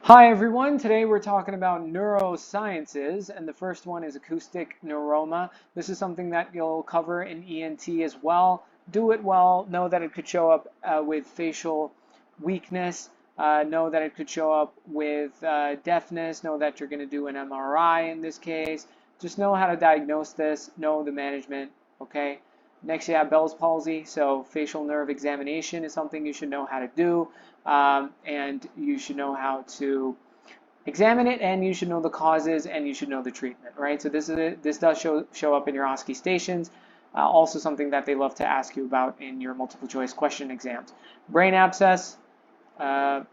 Hi everyone, today we're talking about neurosciences, and the first one is acoustic neuroma. This is something that you'll cover in ENT as well. Do it well, know that it could show up with facial weakness, know that it could show up with deafness, know that you're going to do an MRI in this case. Just know how to diagnose this, know the management, okay? Next, you have Bell's palsy, so facial nerve examination is something you should know how to do, and you should know how to examine it, and you should know the causes, and you should know the treatment, right? So this does show up in your OSCE stations, also something that they love to ask you about in your multiple choice question exams. Brain abscess,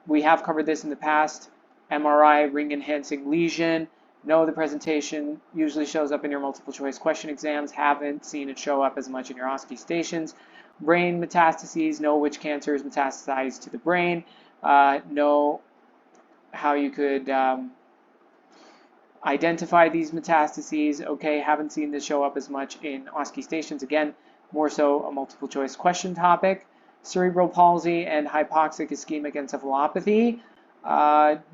we have covered this in the past. MRI, ring enhancing lesion. Know the presentation usually shows up in your multiple choice question exams. Haven't seen it show up as much in your OSCE stations. Brain metastases, know which cancers metastasize to the brain. Know how you could identify these metastases. Okay, haven't seen this show up as much in OSCE stations. Again, more so a multiple choice question topic. Cerebral palsy and hypoxic ischemic encephalopathy.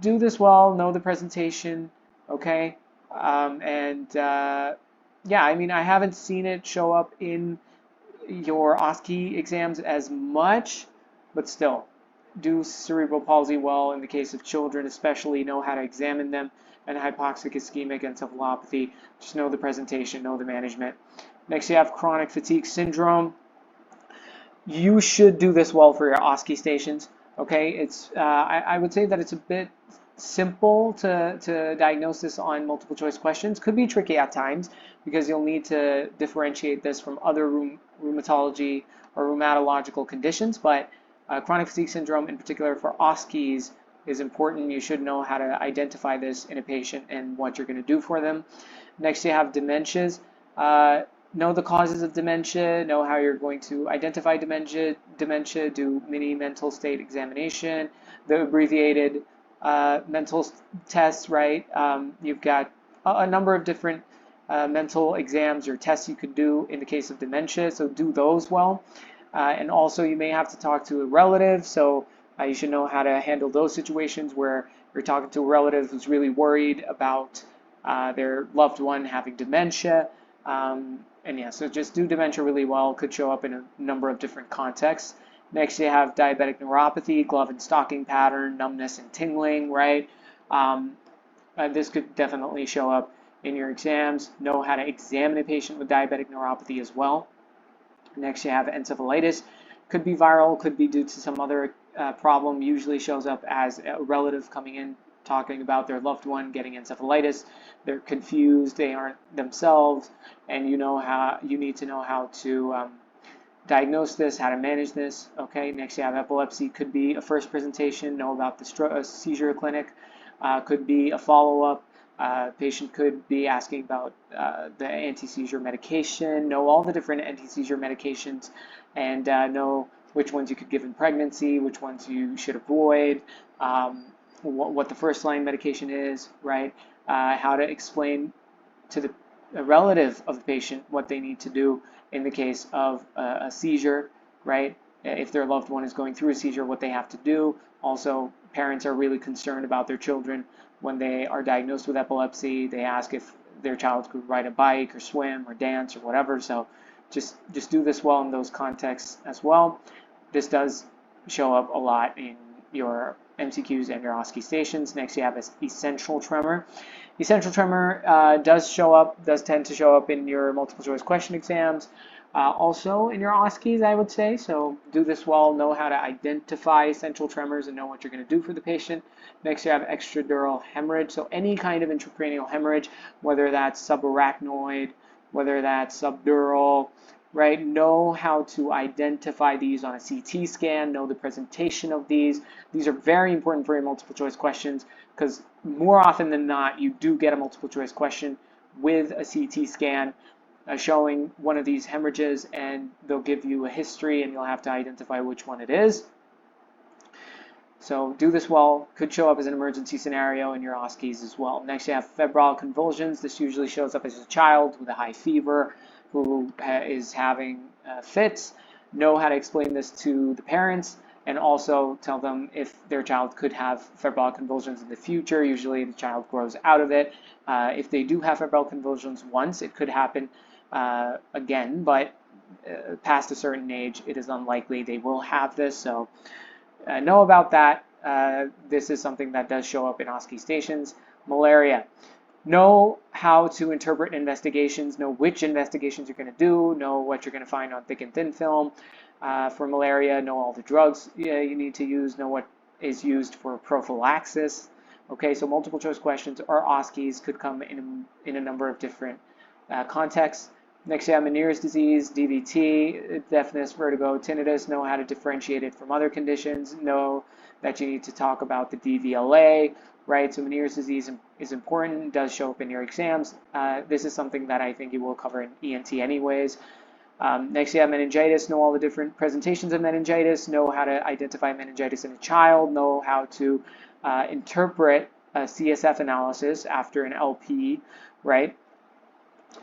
Do this well, know the presentation, okay? Yeah, I mean, I haven't seen it show up in your OSCE exams as much, but still, do cerebral palsy well in the case of children, especially know how to examine them, and hypoxic ischemic encephalopathy, just know the presentation, know the management. Next, you have chronic fatigue syndrome. You should do this well for your OSCE stations. Okay, I would say that it's a bit simple to diagnose this on multiple choice questions. Could be tricky at times because you'll need to differentiate this from other rheumatology or rheumatological conditions, but chronic fatigue syndrome in particular for OSCEs is important. You should know how to identify this in a patient and what you're going to do for them. Next, you have dementias. Know the causes of dementia, know how you're going to identify dementia, do mini mental state examination, the abbreviated mental tests, right? You've got a number of different mental exams or tests you could do in the case of dementia, so do those well. And also you may have to talk to a relative, so you should know how to handle those situations where you're talking to a relative who's really worried about their loved one having dementia. And yeah, so just do dementia really well. Could show up in a number of different contexts. Next, you have diabetic neuropathy, glove and stocking pattern, numbness and tingling, right? This could definitely show up in your exams. Know how to examine a patient with diabetic neuropathy as well. Next, you have encephalitis. Could be viral, could be due to some other problem. Usually shows up as a relative coming in talking about their loved one getting encephalitis. They're confused, they aren't themselves, and you need to know how to diagnose this, how to manage this. Okay, next you have epilepsy. Could be a first presentation, know about the seizure clinic. Could be a follow-up. Patient could be asking about the anti-seizure medication, know all the different anti-seizure medications, and know which ones you could give in pregnancy, which ones you should avoid, what the first line medication is, right? How to explain to a relative of the patient what they need to do in the case of a seizure, right? If their loved one is going through a seizure, what they have to do. Also, parents are really concerned about their children when they are diagnosed with epilepsy. They ask if their child could ride a bike or swim or dance or whatever. So just do this well in those contexts as well. This does show up a lot in your MCQs and your OSCE stations. Next, you have essential tremor. Essential tremor does tend to show up in your multiple choice question exams. Also in your OSCEs, I would say. So do this well, know how to identify essential tremors and know what you're going to do for the patient. Next, you have extradural hemorrhage. So any kind of intracranial hemorrhage, whether that's subarachnoid, whether that's subdural, right? Know how to identify these on a CT scan, know the presentation of these. These are very important for your multiple choice questions because more often than not, you do get a multiple choice question with a CT scan showing one of these hemorrhages, and they'll give you a history and you'll have to identify which one it is. So do this well. Could show up as an emergency scenario in your OSCEs as well. Next, you have febrile convulsions. This usually shows up as a child with a high fever who is having fits. Know how to explain this to the parents. and also tell them if their child could have febrile convulsions in the future. Usually the child grows out of it. If they do have febrile convulsions once, it could happen again, but past a certain age, it is unlikely they will have this. So know about that. This is something that does show up in OSCE stations. Malaria. Know how to interpret investigations, know which investigations you're going to do, know what you're going to find on thick and thin film for malaria, know all the drugs you need to use, know what is used for prophylaxis. Okay, so multiple choice questions or OSCEs could come in a number of different contexts. Next, you have Meniere's disease, DVT, deafness, vertigo, tinnitus. Know how to differentiate it from other conditions. Know that you need to talk about the DVLA, right? So Meniere's disease is important, it does show up in your exams. This is something that I think you will cover in ENT anyways. Next, you have meningitis. Know all the different presentations of meningitis. Know how to identify meningitis in a child. Know how to interpret a CSF analysis after an LP, right?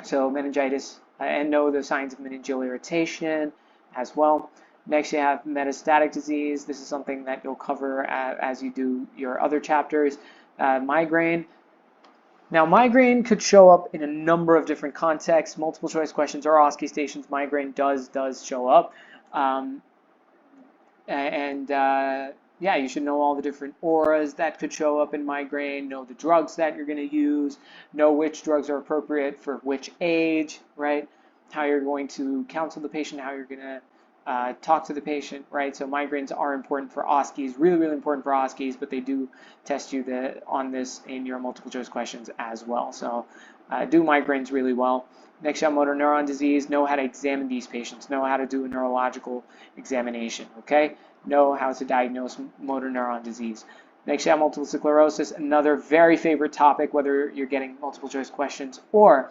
So meningitis, and know the signs of meningeal irritation as well. Next, you have metastatic disease. This is something that you'll cover as you do your other chapters. Migraine. Now, migraine could show up in a number of different contexts. Multiple choice questions or OSCE stations, migraine does show up. Yeah, you should know all the different auras that could show up in migraine, know the drugs that you're going to use, know which drugs are appropriate for which age, right? How you're going to counsel the patient, how you're going to talk to the patient, right? So migraines are important for OSCEs, really important for OSCEs, but they do test you on this in your multiple choice questions as well. So do migraines really well. Next, you have motor neuron disease. Know how to examine these patients. Know how to do a neurological examination, okay? Know how to diagnose motor neuron disease. Next, you have multiple sclerosis, another very favorite topic, whether you're getting multiple choice questions or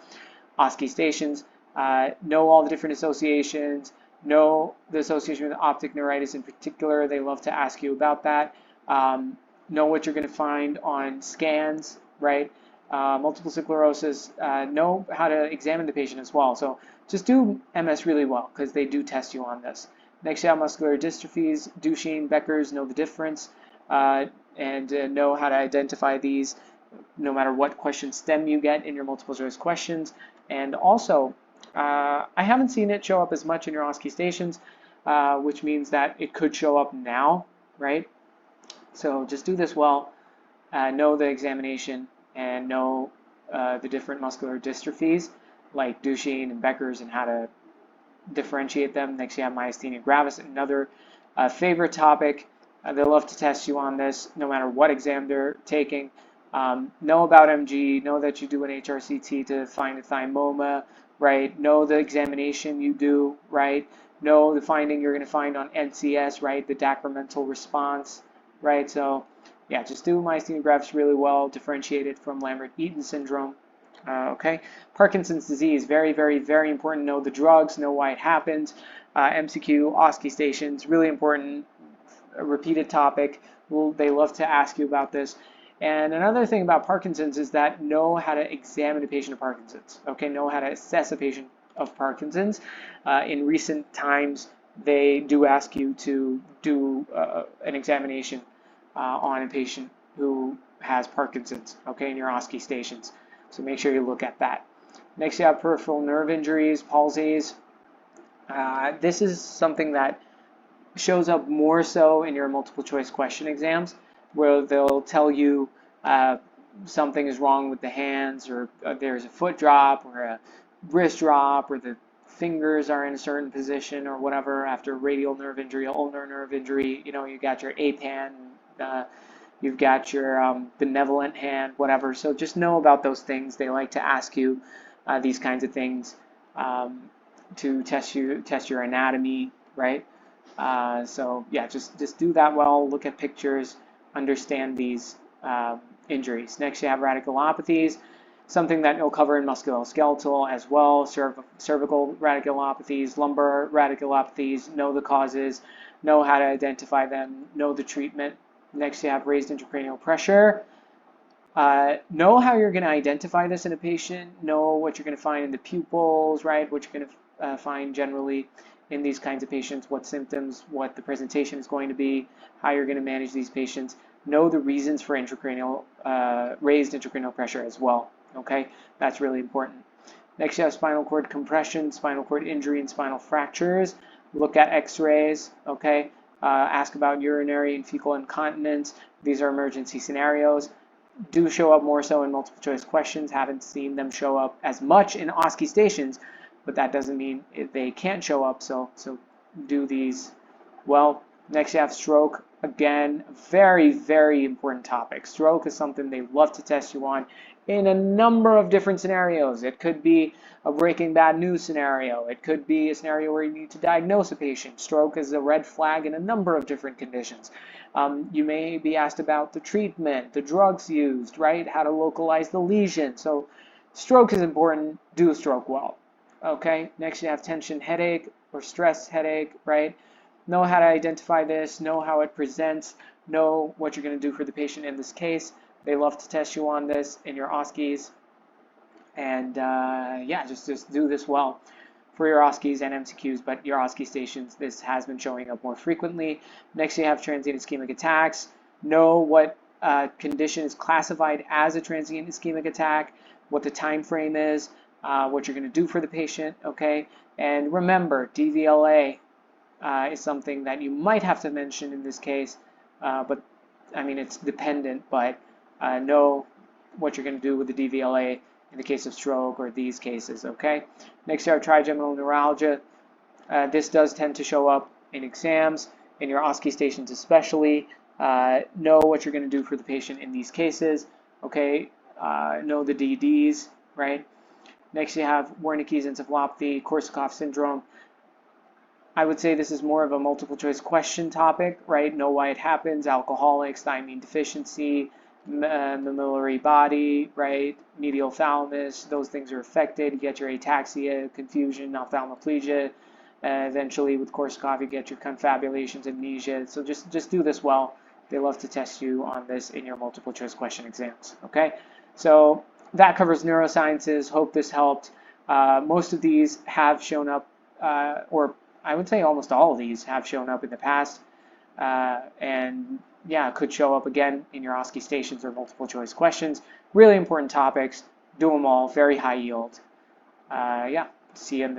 OSCE stations. Know all the different associations. Know the association with optic neuritis in particular. They love to ask you about that. Know what you're going to find on scans, right? Multiple sclerosis, know how to examine the patient as well. So just do MS really well because they do test you on this. Next, you have muscular dystrophies, Duchenne, Becker's, know the difference, and know how to identify these no matter what question stem you get in your multiple choice questions. And also, I haven't seen it show up as much in your OSCE stations, which means that it could show up now, right? So just do this well, know the examination, and know the different muscular dystrophies like Duchenne and Becker's and how to differentiate them. Next, you have myasthenia gravis, another favorite topic. They love to test you on this no matter what exam they're taking. Know about MG, know that you do an HRCT to find a thymoma, right? Know the examination you do, right? Know the finding you're going to find on NCS, right? The decremental response, right? So yeah, just do myasthenia gravis really well, differentiate it from Lambert-Eaton syndrome. Okay, Parkinson's disease, very important. Know the drugs, know why it happens. MCQ, OSCE stations, really important. A repeated topic. They love to ask you about this. And another thing about Parkinson's is that know how to examine a patient of Parkinson's. Okay, know how to assess a patient of Parkinson's. In recent times, they do ask you to do an examination on a patient who has Parkinson's, okay, in your OSCE stations. So make sure you look at that. Next, you have peripheral nerve injuries, palsies. This is something that shows up more so in your multiple choice question exams, where they'll tell you something is wrong with the hands, or there's a foot drop, or a wrist drop, or the fingers are in a certain position, or whatever. After radial nerve injury, ulnar nerve injury, you know, you got your APAN, you've got your benevolent hand, whatever. So just know about those things. They like to ask you these kinds of things to test your anatomy, right? So yeah, just do that well. Look at pictures, understand these injuries. Next, you have radiculopathies, something that you'll cover in musculoskeletal as well. Cervical radiculopathies, lumbar radiculopathies. Know the causes, know how to identify them, know the treatment. Next, you have raised intracranial pressure. Know how you're going to identify this in a patient. Know what you're going to find in the pupils, right? What you're going to find generally in these kinds of patients, what symptoms, what the presentation is going to be, how you're going to manage these patients. Know the reasons for intracranial, raised intracranial pressure as well, okay? That's really important. Next, you have spinal cord compression, spinal cord injury, and spinal fractures. Look at x-rays, okay? Ask about urinary and fecal incontinence. These are emergency scenarios. Do show up more so in multiple choice questions. Haven't seen them show up as much in OSCE stations, but that doesn't mean they can't show up, so do these well. Next, you have stroke. Again, very, very important topic. Stroke is something they love to test you on in a number of different scenarios. It could be a breaking bad news scenario. It could be a scenario where you need to diagnose a patient. Stroke is a red flag in a number of different conditions. You may be asked about the treatment, the drugs used, right? How to localize the lesion. So stroke is important. Do stroke well. Okay, next you have tension headache or stress headache, right? Know how to identify this, know how it presents, know what you're going to do for the patient in this case. They love to test you on this in your OSCEs. And yeah, just do this well for your OSCEs and MCQs, but your OSCE stations, this has been showing up more frequently. Next, you have transient ischemic attacks. Know what condition is classified as a transient ischemic attack, what the time frame is, what you're going to do for the patient, okay? And remember, DVLA is something that you might have to mention in this case, but I mean, it's dependent, but know what you're going to do with the DVLA in the case of stroke or these cases, okay? Next, you have trigeminal neuralgia. This does tend to show up in exams, in your OSCE stations especially. Know what you're going to do for the patient in these cases, okay? Know the DDs, right? Next, you have Wernicke's encephalopathy, Korsakoff syndrome. I would say this is more of a multiple choice question topic, right? Know why it happens, alcoholics, thiamine deficiency, mammillary body, right? Medial thalamus, those things are affected. You get your ataxia, confusion, ophthalmoplegia. Eventually with Korsakoff, you get your confabulations, amnesia. So just do this well. They love to test you on this in your multiple choice question exams, okay? So that covers neurosciences. Hope this helped. Most of these have shown up, or I would say almost all of these have shown up in the past, and yeah, could show up again in your OSCE stations or multiple choice questions. Really important topics. Do them all. Very high yield. Yeah, see you in the